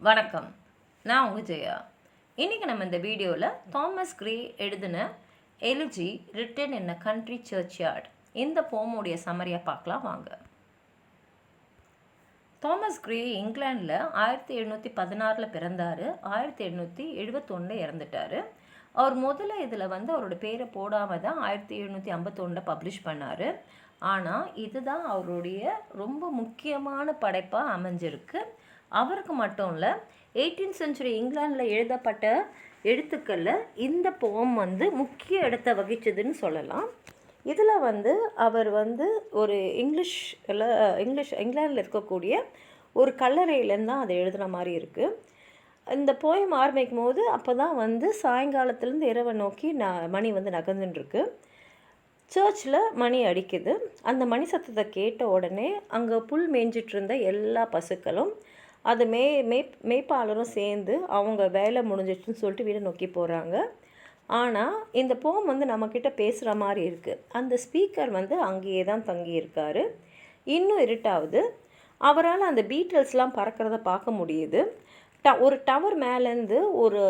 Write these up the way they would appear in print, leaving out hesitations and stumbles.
வணக்கம், நான் உங்கள் ஜெயா. இன்றைக்கி நம்ம இந்த வீடியோவில் தாமஸ் கிரே எழுதின எலிஜி ரிட்டன் இன் அ கண்ட்ரி சர்ச்யார்ட் இந்த போமுடைய சம்மரியை பார்க்கலாம் வாங்க. தாமஸ் கிரே இங்கிலாண்டில் 1716 பிறந்தார். 1771 இறந்துட்டார். அவர் முதல்ல இதில் அவரோட பேரை போடாமல் தான் 1751 பப்ளிஷ் பண்ணார். ஆனால் இதுதான் அவருடைய ரொம்ப முக்கியமான படைப்பாக அமைஞ்சிருக்கு. அவருக்கு மட்டும் இல்லை, 18th century இங்கிலாண்டில் எழுதப்பட்ட எழுத்துக்களில் இந்த போம் முக்கிய இடத்தை வகிச்சதுன்னு சொல்லலாம். இதில் அவர் ஒரு இங்கிலாண்டில் இருக்கக்கூடிய ஒரு கல்லறையிலேருந்து தான் அதை எழுதுகிற மாதிரி இருக்குது. இந்த போயம் ஆரம்பிக்கும் போது அப்போ தான் சாயங்காலத்துலேருந்து இரவை நோக்கி மணி நகர்ந்துட்டுருக்கு. சர்ச்சில் மணி அடிக்குது. அந்த மணி சத்தத்தை கேட்ட உடனே அங்கே புல் மேய்ஞ்சிட்டு இருந்த எல்லா பசுக்களும் அது மேய்ப்பாளரும் சேர்ந்து அவங்க வேலை முடிஞ்சிச்சுன்னு சொல்லிட்டு வீடை நோக்கி போகிறாங்க. ஆனால் இந்த போம் நம்மக்கிட்ட பேசுகிற மாதிரி இருக்குது. அந்த ஸ்பீக்கர் அங்கேயே தான் தங்கியிருக்காரு. இன்னும் இருட்டாவது. அவரால் அந்த பீட்டல்ஸ்லாம் பறக்கிறத பார்க்க முடியுது. ஒரு டவர் மேலேருந்து ஒரு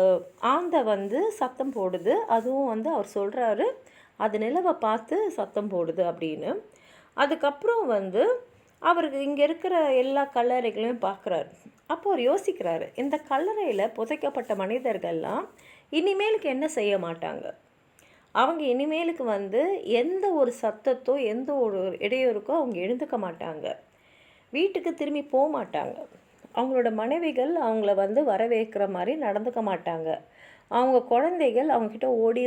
ஆந்தை சத்தம் போடுது. அதுவும் அவர் சொல்கிறாரு அது நிலவை பார்த்து சத்தம் போடுது அப்படின்னு. அதுக்கப்புறம் அவருக்கு இங்கே இருக்கிற எல்லா கல்லறைகளையும் பார்க்குறாரு. அப்போ அவர் யோசிக்கிறாரு, இந்த கல்லறையில் புதைக்கப்பட்ட மனிதர்கள்லாம் இனிமேலுக்கு என்ன செய்ய மாட்டாங்க. அவங்க இனிமேலுக்கு எந்த ஒரு சத்தத்தோ எந்த ஒரு இடையூறுக்கோ அவங்க எழுந்துக்க மாட்டாங்க. வீட்டுக்கு திரும்பி போக மாட்டாங்க. அவங்களோட மனைவிகள் அவங்கள வரவேற்கிற மாதிரி நடந்துக்க மாட்டாங்க. அவங்க குழந்தைகள் அவங்கக்கிட்ட ஓடி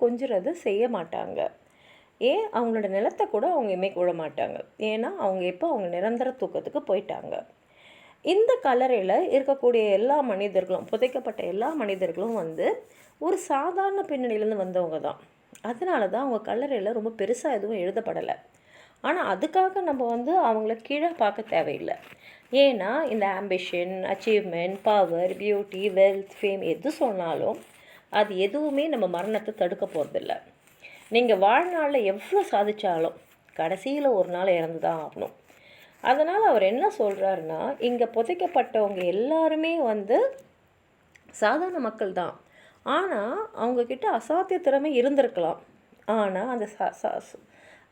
கொஞ்சிறது செய்ய மாட்டாங்க. ஏன் அவங்களோட நிலத்தை கூட அவங்க இமைக்க விட மாட்டாங்க. ஏன்னா அவங்க நிரந்தர தூக்கத்துக்கு போயிட்டாங்க. இந்த கல்லறையில் இருக்கக்கூடிய எல்லா மனிதர்களும், புதைக்கப்பட்ட எல்லா மனிதர்களும் ஒரு சாதாரண பின்னணியிலேருந்து வந்தவங்க தான். அதனால தான் அவங்க கல்லறையில் ரொம்ப பெருசாக எதுவும் எழுதப்படலை. ஆனால் அதுக்காக நம்ம அவங்கள கீழே பார்க்க தேவையில்லை. ஏன்னா இந்த ambition, achievement, power, beauty, wealth, fame எது சொன்னாலும் அது எதுவுமே நம்ம மரணத்தை தடுக்க போகிறதில்ல. நீங்கள் வாழ்நாளில் எவ்வளோ சாதித்தாலும் கடைசியில் ஒரு நாள் இறந்து தான் ஆகணும். அதனால் அவர் என்ன சொல்கிறாருன்னா, இங்கே புதைக்கப்பட்டவங்க எல்லாருமே சாதாரண மக்கள் தான். ஆனால் அவங்கக்கிட்ட அசாத்திய திறமை இருந்திருக்கலாம். ஆனால்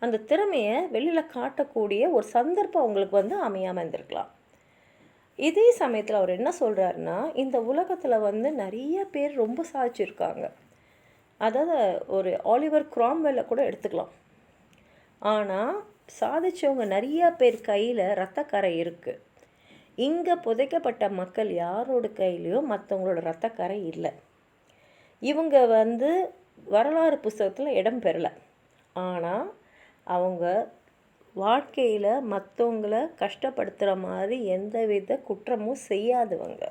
அந்த திறமையை வெளியில் காட்டக்கூடிய ஒரு சந்தர்ப்பம் அவங்களுக்கு அமையாமல் இருந்திருக்கலாம். இதே சமயத்தில் அவர் என்ன சொல்கிறாருன்னா, இந்த உலகத்தில் நிறைய பேர் ரொம்ப சாதிச்சிருக்காங்க. அதாவது ஒரு ஆலிவர் கிராம்வெல்லை கூட எடுத்துக்கலாம். ஆனால் சாதித்தவங்க நிறையா பேர் கையில் இரத்தக்கரை இருக்குது. இங்கே புதைக்கப்பட்ட மக்கள் யாரோட கையிலையும் மற்றவங்களோட இரத்தக்கரை இல்லை. இவங்க வரலாறு புத்தகத்தில் இடம் பெறலை. ஆனால் அவங்க வாழ்க்கையில் மற்றவங்கள கஷ்டப்படுத்துகிற மாதிரி எந்தவித குற்றமும் செய்யாதவங்க.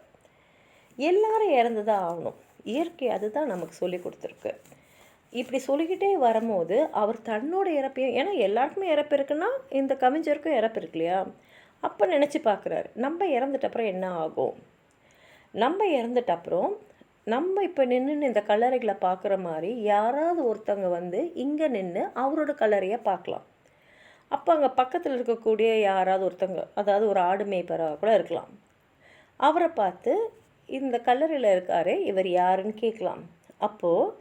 எல்லாரும் இறந்து தான் ஆகணும். இயற்கை அதுதான் நமக்கு சொல்லி கொடுத்துருக்கு. இப்படி சொல்லிக்கிட்டே வரும்போது அவர் தன்னோட இறப்பையும், ஏன்னா எல்லாருக்குமே இறப்பு இருக்குன்னா இந்த கவிஞருக்கும் இறப்பு இருக்கு இல்லையா, அப்போ நினச்சி பார்க்குறாரு, நம்ம இறந்துட்டப்புறம் என்ன ஆகும். நம்ம இறந்துட்டப்புறம் நம்ம இப்போ நின்று இந்த கல்லறைகளை பார்க்குற மாதிரி யாராவது ஒருத்தவங்க இங்கே நின்று அவரோட கல்லறையை பார்க்கலாம். அப்போ அங்கே பக்கத்தில் இருக்கக்கூடிய யாராவது ஒருத்தவங்க, அதாவது ஒரு ஆடு மேய்ப்பராக கூட இருக்கலாம், அவரை பார்த்து இந்த கல்லறையில் இருக்காரே இவர் யாருன்னு கேட்கலாம். அப்போது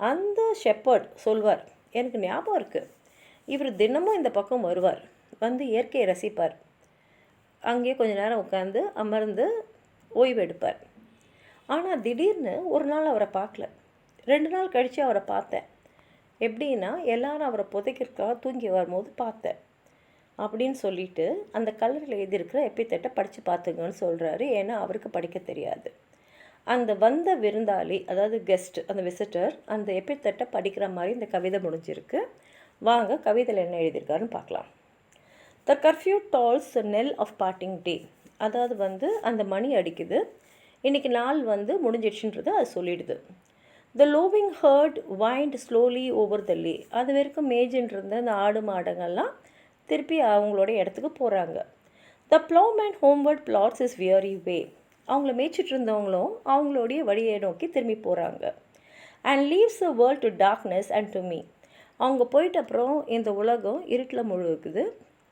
அந்த ஷெப்பர்ட் சொல்வார், எனக்கு ஞாபகம் இருக்குது, இவர் தினமும் இந்த பக்கம் வருவார், இயற்கையை ரசிப்பார், அங்கேயே கொஞ்ச நேரம் உட்காந்து அமர்ந்து ஓய்வு எடுப்பார். ஆனால் திடீர்னு ஒரு நாள் அவரை பார்க்கல. 2 நாள் கழித்து அவரை பார்த்தேன். எப்படின்னா எல்லாரும் அவரை புதைக்கிறதுக்காக தூங்கி வரும்போது பார்த்தேன் அப்படின்னு சொல்லிட்டு அந்த கல்லறையில் எழுதியிருக்கிற எப்பித்தட்டை படித்து பார்த்துங்கன்னு சொல்கிறாரு. ஏன்னா அவருக்கு படிக்க தெரியாது. அந்த வந்த விருந்தாளி, அதாவது கெஸ்ட், அந்த விசிட்டர் அந்த எப்பித்தட்டை படிக்கிற மாதிரி இந்த கவிதை முடிஞ்சிருக்கு. வாங்க கவிதையில் என்ன எழுதியிருக்காருன்னு பார்க்கலாம். The curfew tolls knell of parting day. அதாவது அந்த மணி அடிக்குது, இன்றைக்கி நாள் முடிஞ்சிடுச்சுன்றது அது சொல்லிடுது. The lowing herd wind slowly over the lea. அது வரைக்கும் மேய்ஞ்சின்றிருந்த அந்த ஆடு மாடுங்கள்லாம் திருப்பி அவங்களோட இடத்துக்கு போகிறாங்க. த ப்ளோமேன் ஹோம்வர்ட் பிளாட்ஸ் இஸ் வியரி வே. அவங்கள மேய்ச்சிட்டு இருந்தவங்களும் அவங்களுடைய வழியை நோக்கி திரும்பி போகிறாங்க. And leaves the world to darkness and to me. அவங்க போயிட்ட அப்புறம் இந்த உலகம் இருட்டில் முழுகுது.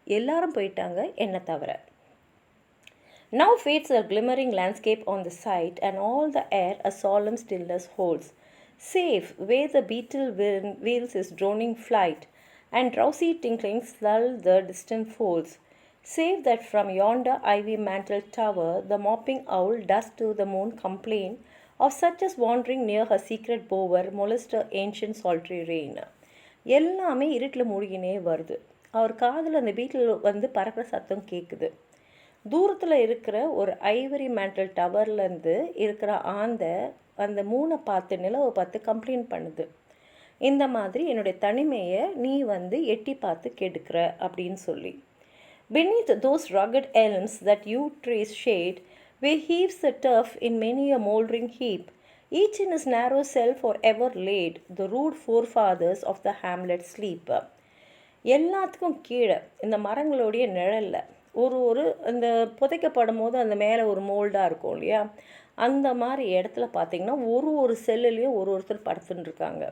எல்லாரும் போயிட்டாங்க என்னை தவிர. Now fades the glimmering landscape on the sight, and all the air a solemn stillness holds. Safe where the beetle wheels his droning flight, and drowsy tinklings lull the distant folds. Save that from yonder ivy-mantled tower the mopping owl does to the moon complain of such as wandering near her secret bower molest her ancient sultry reign. எல்லாமே இருட்டில் மூழ்கினே வருது. அவர் காதில் அந்த வீட்டில் வந்து பறக்கிற சத்தம் கேட்குது. தூரத்தில் இருக்கிற ஒரு ஐவரி மேண்டல் டவர்லேருந்து இருக்கிற அந்த மூணை பார்த்து நிலவை பார்த்து கம்ப்ளைண்ட் பண்ணுது. இந்த மாதிரி என்னுடைய தனிமையை நீ வந்து எட்டி பார்த்து கெடுக்கிற அப்படின்னு சொல்லி. Beneath those rugged elms that you trees shade, where heaves the turf in many a mouldering heap, each in his narrow cell forever laid, the rude forefathers of the hamlet sleep. எல்லாத்துக்கும் கீழே இந்த மரங்களுடைய நிழலில் ஒரு அந்த புதைக்கப்படும் போது அந்த மேலே ஒரு மோல்டாக இருக்கும் இல்லையா, அந்த மாதிரி இடத்துல பார்த்திங்கன்னா ஒரு செல்லுலேயும் ஒருத்தர் படுத்துன்னு இருக்காங்க.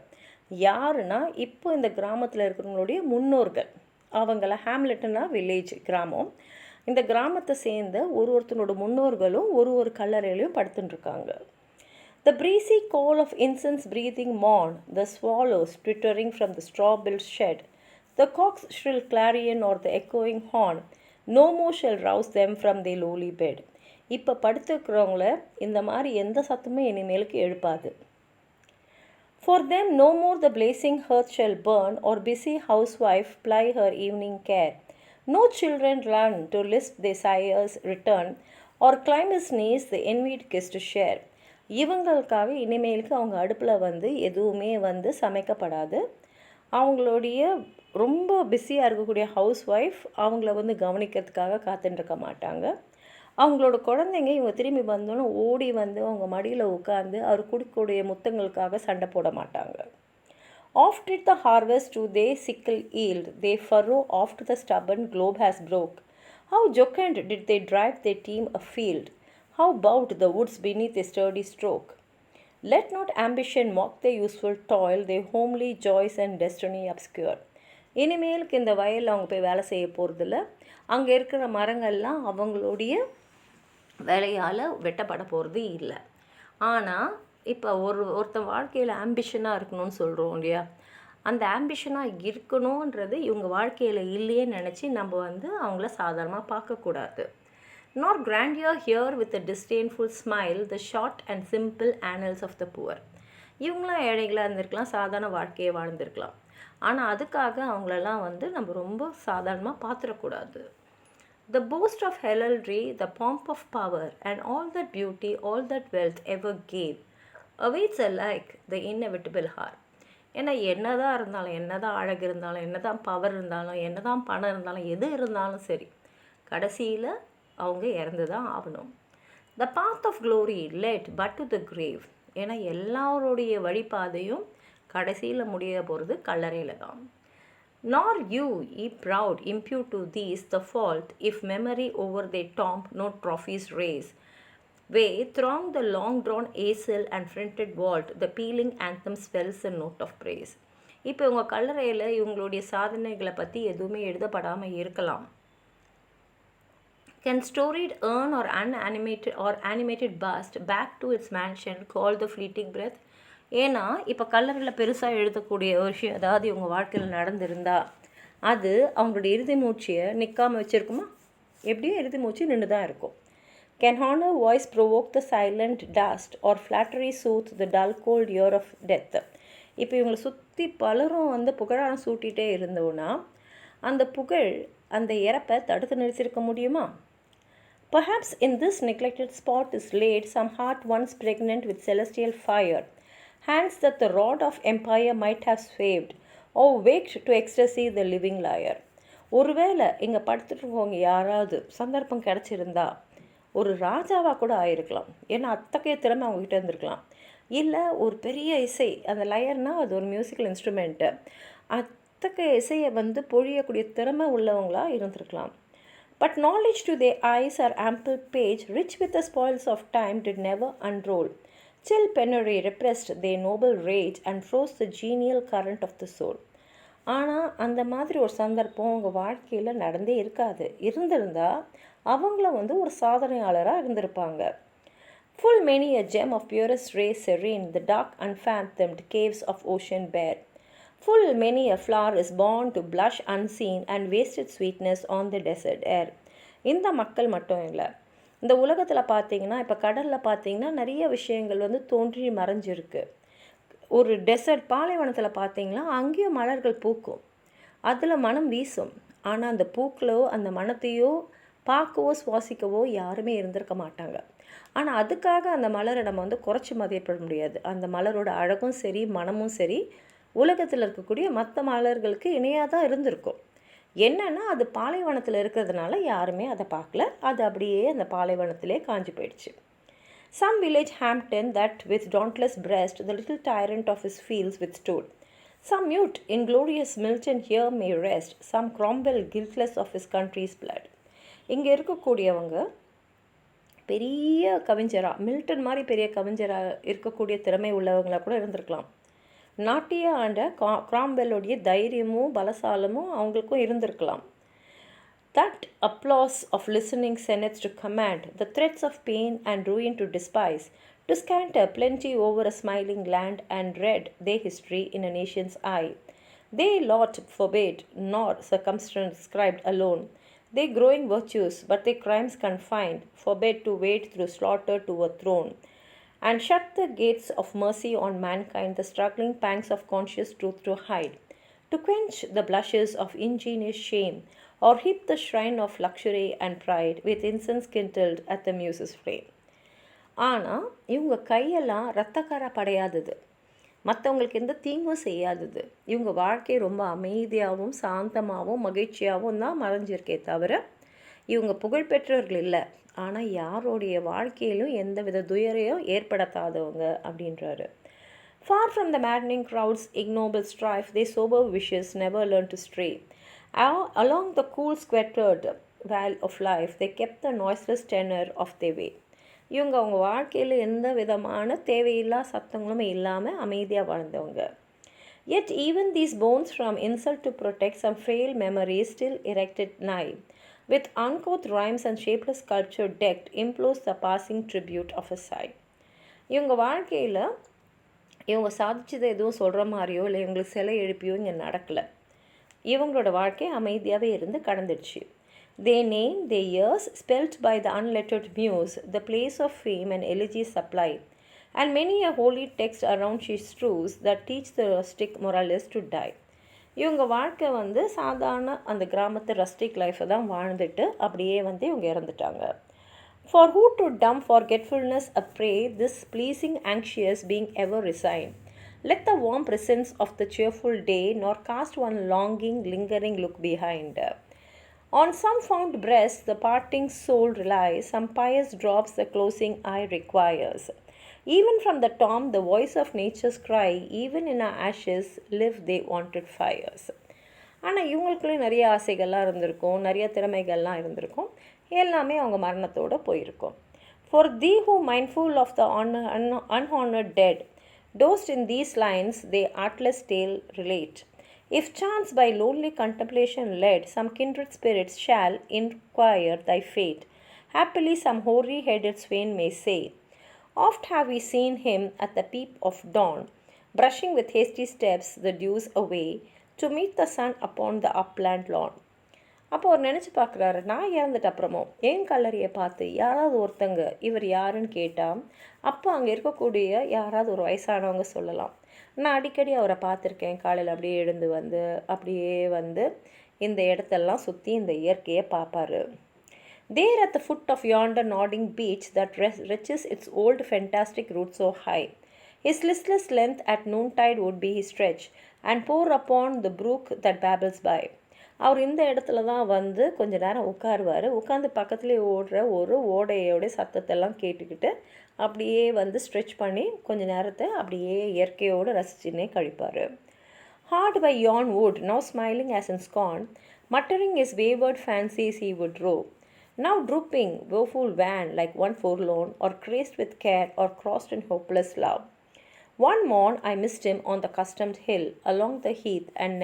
யாருன்னா இப்போ இந்த கிராமத்தில் இருக்கிறவங்களுடைய முன்னோர்கள். அவங்கள ஹேம்லெட்டுன்னா வில்லேஜ் கிராமம். இந்த கிராமத்தை சேர்ந்த ஒருத்தனோட முன்னோர்களும் ஒரு கல்லறையிலையும் படுத்துட்டுருக்காங்க. The breezy call of incense breathing morn, the swallows twittering from the straw-built shed, the cock's shrill clarion or the echoing horn, no more shall rouse them from their lowly bed. இப்போ படுத்துக்கிறவங்கள இந்த மாதிரி எந்த சத்தமும் இனிமேலுக்கு எழுப்பாது. For them no more the blazing hearth shall burn, or busy housewife ply her evening care. No children run to lisp their sire's return, or climb his knees the envied kiss to share. இவங்களுக்காக இனிமேலுக்கு அவங்க அடுப்பில் வந்து எதுவுமே வந்து சமைக்கப்படாது. அவங்களுடைய ரொம்ப பிஸியாக இருக்கக்கூடிய ஹவுஸ் ஒய்ஃப் அவங்கள வந்து கவனிக்கிறதுக்காக காத்துட்டுருக்க மாட்டாங்க. அவங்களோட குழந்தைங்க இவங்க திரும்பி வந்தோன்னு ஓடி வந்து அவங்க மடியில் உட்காந்து அவர் குடிக்கூடிய முத்தங்களுக்காக சண்டை போட மாட்டாங்க. Oft did the harvest to they sickle yield, they furrow oft the stubborn globe has broke. How jocund did they drive their team afield, how bowed the woods beneath a sturdy stroke. Let not ambition mock their useful toil, their homely joys and destiny obscure. இனிமேலுக்கு இந்த வயலில் அவங்க போய் வேலை செய்ய போகிறதில்ல. அங்கே இருக்கிற மரங்கள்லாம் அவங்களுடைய வேலையால் வெட்டப்பட போகிறது இல்லை. ஆனால் இப்போ ஒருத்தன் வாழ்க்கையில் ஆம்பிஷனாக இருக்கணும்னு சொல்கிறோம் இல்லையா, அந்த ஆம்பிஷனாக இருக்கணுன்றது இவங்க வாழ்க்கையில் இல்லையே நினச்சி நம்ம வந்து அவங்கள சாதாரணமாக பார்க்கக்கூடாது. Nor grandeur here with a disdainful smile the short and simple annals of the poor. இவங்களாம் ஏழைகளாக இருந்திருக்கலாம், சாதாரண வாழ்க்கையை வாழ்ந்திருக்கலாம். ஆனால் அதுக்காக அவங்களெல்லாம் வந்து நம்ம ரொம்ப சாதாரணமாக பார்த்துடக்கூடாது. The boast of heraldry, the pomp of power, and all that beauty, all that wealth ever gave, awaits alike the inevitable hour. ஏன்னா என்னதான் இருந்தாலும், என்னதான் அழகு இருந்தாலும், என்னதான் பவர் இருந்தாலும், என்னதான் பணம் இருந்தாலும், எது இருந்தாலும் சரி, கடைசியில் அவங்க இறந்து தான் ஆகணும். The path of glory led but to the grave. ஏன்னா எல்லாருடைய வழிபாதையும் கடைசியில் முடிய போகிறது கல்லறையில் தான். Nor you, ye proud, impute to these the fault, if memory over their tomb no trophies raise. Way throng the long-drawn aisle and fronted vault, the pealing anthem spells a note of praise. இப்போ இவங்க கல்லறையில் இவங்களுடைய சாதனைகளை பற்றி எதுவுமே எழுதப்படாமல் இருக்கலாம். Can storied urn or animated bust back to its mansion call the fleeting breath? ஏன்னா இப்போ கல்லறையில் பெருசாக எழுதக்கூடிய ஒரு விஷயம் அதாவது இவங்க வாழ்க்கையில் நடந்திருந்தா அது அவங்களுடைய இறுதி மூச்சியை நிற்காமல் வச்சுருக்குமா? எப்படியும் இறுதி மூச்சு நின்று தான் இருக்கும். Can honor voice provoke the silent dust, or flattery soothe the dull cold ear of death? இப்போ இவங்களை சுற்றி பலரும் வந்து புகழான சூட்டிகிட்டே இருந்தோன்னா அந்த புகழ் அந்த இறப்பை தடுத்து நிறுத்திருக்க முடியுமா? Perhaps in this neglected spot is laid some heart once pregnant with celestial fire, hands that the rod of empire might have swayed, or waked to ecstasy the living lyre. ஒருவேளை இங்கே படுத்துட்டுருக்கவங்க யாராவது சந்தர்ப்பம் கிடச்சிருந்தா ஒரு ராஜாவாக கூட ஆயிருக்கலாம். ஏன்னா அத்தகைய திறமை அவங்ககிட்ட இருந்திருக்கலாம். இல்லை ஒரு பெரிய இசை, அந்த லயர்னால் அது ஒரு மியூசிக்கல் இன்ஸ்ட்ருமெண்ட்டு, அத்தகைய இசையை வந்து பொழியக்கூடிய திறமை உள்ளவங்களாக இருந்திருக்கலாம். But knowledge to their eyes are ample page, rich with the spoils of time, did never unroll. Chill penury repressed their noble rage and froze the genial current of the soul. ஆனால் அந்த மாதிரி ஒரு சந்தர்ப்பம் அவங்க வாழ்க்கையில் நடந்தே இருக்காது. இருந்திருந்தால் அவங்கள வந்து ஒரு சாதனையாளராக இருந்திருப்பாங்க. Full many a gem of purest ray serene the dark unfathomed caves of ocean bear. Full many a flower is born to blush unseen and wasted sweetness on the desert air. இந்த மக்கள் மட்டும் இல்லை, இந்த உலகத்தில் பார்த்தீங்கன்னா இப்போ கடலில் பார்த்தீங்கன்னா நிறைய விஷயங்கள் வந்து தோன்றி மறைஞ்சிருக்கு. ஒரு டெசர்ட் பாலைவனத்தில் பார்த்தீங்கன்னா அங்கேயும் மலர்கள் பூக்கும், அதில் மனம் வீசும். ஆனால் அந்த பூக்களோ அந்த மனத்தையோ பார்க்கவோ சுவாசிக்கவோ யாருமே இருந்திருக்க மாட்டாங்க. ஆனால் அதுக்காக அந்த மலரை நம்ம வந்து குறைச்சி மதிப்பிட முடியாது. அந்த மலரோட அழகும் சரி மனமும் சரி உலகத்தில் இருக்கக்கூடிய மற்ற மலர்களுக்கு இணையாக தான் இருந்திருக்கும். என்னென்னா அது பாலைவனத்தில் இருக்கிறதுனால யாருமே அதை பார்க்கல, அது அப்படியே அந்த பாலைவனத்திலே காஞ்சி போயிடுச்சு. Some village Hampton that with dauntless breast the little tyrant of his fields withstood. Some mute inglorious Milton here may rest, some Cromwell guiltless of his country's blood. இங்கே இருக்கக்கூடியவங்க பெரிய கவிஞராக, மில்டன் மாதிரி பெரிய கவிஞராக இருக்கக்கூடிய திறமை உள்ளவங்களாக கூட இருந்திருக்கலாம். நாட்டிய ஆண்ட கிராம்வெல்லுடைய தைரியமும் பலசாலமும் அவங்களுக்கும் இருந்திருக்கலாம். That applause of listening senates to command, the threats of pain and ruin to despise, to scatter plenty over a smiling land and read their history in a nation's eye. They lot forbade, nor circumscribed alone, their growing virtues, but their crimes confined, forbade to wade through slaughter to a throne, and shut the gates of mercy on mankind, the struggling pangs of conscious truth to hide, to quench the blushes of ingenious shame, or heap the shrine of luxury and pride with incense kindled at the muse's flame. ஆனால் இவங்க கையெல்லாம் இரத்தக்கார படையாதது, மற்றவங்களுக்கு எந்த தீங்கும் செய்யாதது. இவங்க வாழ்க்கை ரொம்ப அமைதியாகவும் சாந்தமாகவும் மகிழ்ச்சியாகவும் தான் மறைஞ்சிருக்கே தவிர இவங்க புகழ்பெற்றவர்கள் இல்லை. ஆனால் யாருடைய வாழ்க்கையிலும் எந்த வித துயரையும் ஏற்படுத்தாதவங்க அப்படின்றாரு. Far from the maddening crowd's ignoble strife, their sober wishes never learned to stray. Along the cool squattered vale of life, they kept the noiseless tenor of their way. இவங்க அவங்க வாழ்க்கையில் எந்த விதமான தேவையில்லா சத்தங்களும் இல்லாமல் அமைதியாக வாழ்ந்தவங்க. Yet even these bones from insult to protect some frail memories still erected nigh, with uncouth rhymes and shapeless sculpture decked, implores the passing tribute of a sigh. இவங்க வாழ்க்கையில் இவங்க சாதிச்சதை எதுவும் சொல்கிற மாதிரியோ இல்லை இவங்களுக்கு சிலை எழுப்பியோ இங்கே நடக்கலை. இவங்களோட வாழ்க்கை அமைதியாகவே இருந்து கடந்துடுச்சு. They name their years spelt by the unlettered muse, the place of fame and elegy supply, and many a holy text around she strews that teach the rustic moralist to die. இவங்க வாழ்க்கை வந்து சாதாரண அந்த கிராமத்து rustic லைஃப்பை தான் வாழ்ந்துட்டு அப்படியே வந்து இவங்க இறந்துட்டாங்க. For who to dumb forgetfulness a prey, this pleasing anxious being ever resign. Let the warm presence of the cheerful day nor cast one longing lingering look behind. On some fond breast the parting soul relies, some pious drops the closing eye requires. Even from the tomb the voice of nature's cry, even in our ashes live they wanted fires. ஆனால் இவங்களுக்குள்ளே நிறைய ஆசைகள்லாம் இருந்திருக்கும், நிறைய திறமைகள்லாம் இருந்திருக்கும், எல்லாமே அவங்க மரணத்தோடு போயிருக்கும். For thee who mindful of the unhonored dead, dosed in these lines they artless tale relate. If chance by lonely contemplation led, some kindred spirits shall inquire thy fate. Happily some hoary-headed swain may say, oft have we seen him at the peep of dawn, brushing with hasty steps the dews away, to meet the sun upon the upland lawn. அப்போ அவர் நினச்சி பார்க்குறாரு, நான் இறந்துட்ட அப்புறமும் என் கல்லறையை பார்த்து யாராவது ஒருத்தங்க இவர் யாருன்னு கேட்டால் அப்போ அங்கே இருக்கக்கூடிய யாராவது ஒரு வயசானவங்க சொல்லலாம், நான் அடிக்கடி அவரை பார்த்துருக்கேன், காலையில் அப்படியே எழுந்து வந்து அப்படியே வந்து இந்த இடத்தெல்லாம் சுற்றி இந்த இயற்கையை பார்ப்பார். There at the foot of yonder nodding beach that reaches its old fantastic roots so high, his listless length at noontide would be his stretch and pour upon the brook that babbles by. அவர் இந்த இடத்துல தான் வந்து கொஞ்ச நேரம் உட்காருவார். உட்காந்து பக்கத்துலேயே ஓடுற ஒரு ஓடையோடைய சத்தத்தெல்லாம் கேட்டுக்கிட்டு அப்படியே வந்து ஸ்ட்ரெச் பண்ணி கொஞ்ச நேரத்தை அப்படியே இயற்கையோடு ரசிச்சுன்னே கழிப்பார். Hard by yon wood, now smiling as in scorn, muttering his wayward fancies he would rove, now drooping, woeful wan, like one forlorn, or crazed with care, or crossed in hopeless love. One morn I missed him on the accustomed hill, along the heath, and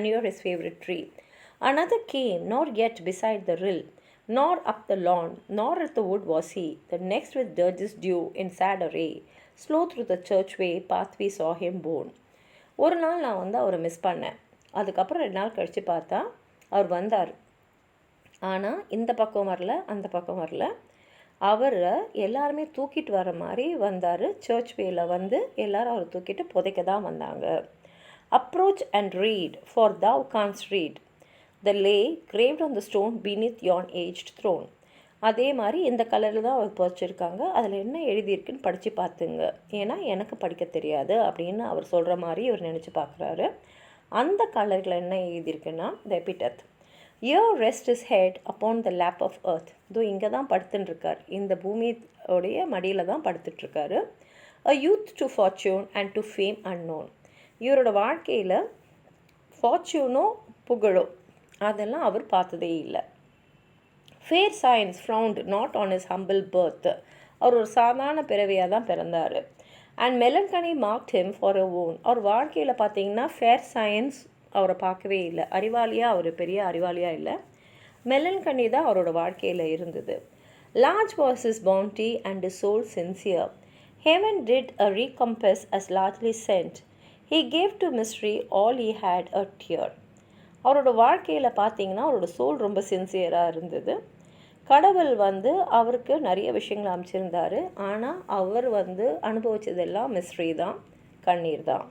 near his favourite tree. Another came, nor yet beside the rill, nor up the lawn, nor at the wood was he. The next with dirges dew in sad array, slow through the churchway path we saw him borne. ஒரு நாள் நான் வந்து அவரை miss பண்ணேன். அதுக்கப்புறம் 2 நாள் கழித்து பார்த்தா அவர் வந்தார். ஆனால் இந்த பக்கம் வரல, அந்த பக்கம் வரல. அவரை எல்லாருமே தூக்கிட்டு வர மாதிரி வந்தார். சர்ச் வேல வந்து எல்லாரும் அவரை தூக்கிட்டு புதைக்க தான் வந்தாங்க. Approach and read, for thou canst read the lay graved on the stone beneath yon aged throne. அதே மாதிரி இந்த கலரில் தான் அவர் புதைச்சிருக்காங்க. அதில் என்ன எழுதியிருக்குன்னு படித்து பார்த்துங்க, ஏன்னா எனக்கு படிக்க தெரியாது அப்படின்னு அவர் சொல்கிற மாதிரி இவர் நினச்சி பார்க்குறாரு. அந்த கலரில் என்ன எழுதியிருக்குன்னா, the epitaph. Here rest his head upon the lap of earth. இதோ இங்கே தான் படுத்துட்டுருக்கார், இந்த பூமியோடைய மடியில் தான் படுத்துட்ருக்காரு. A youth to fortune and to fame unknown. இவரோட வாழ்க்கையில் ஃபார்ச்சூனோ புகழோ அதெல்லாம் அவர் பார்த்ததே இல்லை. Fair science frowned not on his humble birth. அவர் ஒரு சாதாரண பிறவியாக தான் பிறந்தார். And melancholy marked him for a wound. அவர் வாழ்க்கையில் பார்த்தீங்கன்னா ஃபேர் சயின்ஸ் அவரை பார்க்கவே இல்லை. அறிவாளியாக அவர் பெரிய அறிவாளியாக இல்லை. melancholy தான் அவரோட வாழ்க்கையில் இருந்தது. Large was his bounty and his soul sincere. Heaven did a recompense as largely sent. He gave to mystery all he had a tear. அவரோட வாழ்க்கையில் பார்த்தீங்கன்னா அவரோட சோல் ரொம்ப சின்சியராக இருந்தது. கடவுள் வந்து அவருக்கு நிறைய விஷயங்கள் அமைச்சிருந்தார். ஆனால் அவர் வந்து அனுபவிச்சதெல்லாம் மிஸ்ட்ரி தான், கண்ணீர் தான்.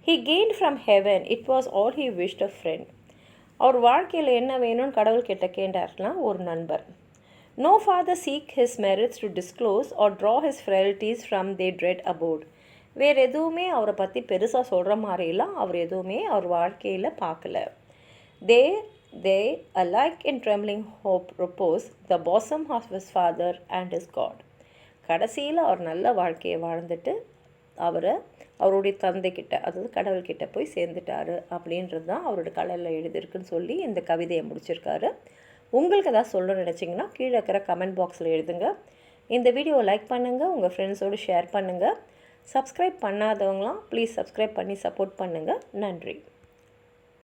He gained from heaven, it was all he wished a friend. அவர் வாழ்க்கையில் என்ன வேணும்னு கடவுள் கிட்ட கேட்டார்னா ஒரு நண்பர். No father seek his merits to disclose or draw his frailties from their dread abode. வேறு எதுவுமே அவரை பற்றி பெருசாக சொல்கிற மாதிரிலாம் அவர் எதுவுமே அவர் வாழ்க்கையில் பார்க்கல. They alike in trembling hope repose the bosom of his father and his God. கடைசியில் அவர் நல்ல வாழ்க்கையை வாழ்ந்துட்டு அவருடைய தந்தைக்கிட்ட, அதாவது கடவுள்கிட்ட போய் சேர்ந்துட்டாரு அப்படின்றது தான் அவரோட கலரில் எழுதியிருக்குன்னு சொல்லி இந்த கவிதையை முடிச்சிருக்காரு. உங்களுக்கு எதாவது சொல்லணும்னு நினச்சிங்கன்னா கீழே இருக்கிற கமெண்ட் பாக்ஸில் எழுதுங்க. இந்த வீடியோவை லைக் பண்ணுங்கள், உங்கள் ஃப்ரெண்ட்ஸோடு ஷேர் பண்ணுங்கள். சப்ஸ்கிரைப் பண்ணாதவங்களாம் ப்ளீஸ் சப்ஸ்கிரைப் பண்ணி சப்போர்ட் பண்ணுங்கள். நன்றி.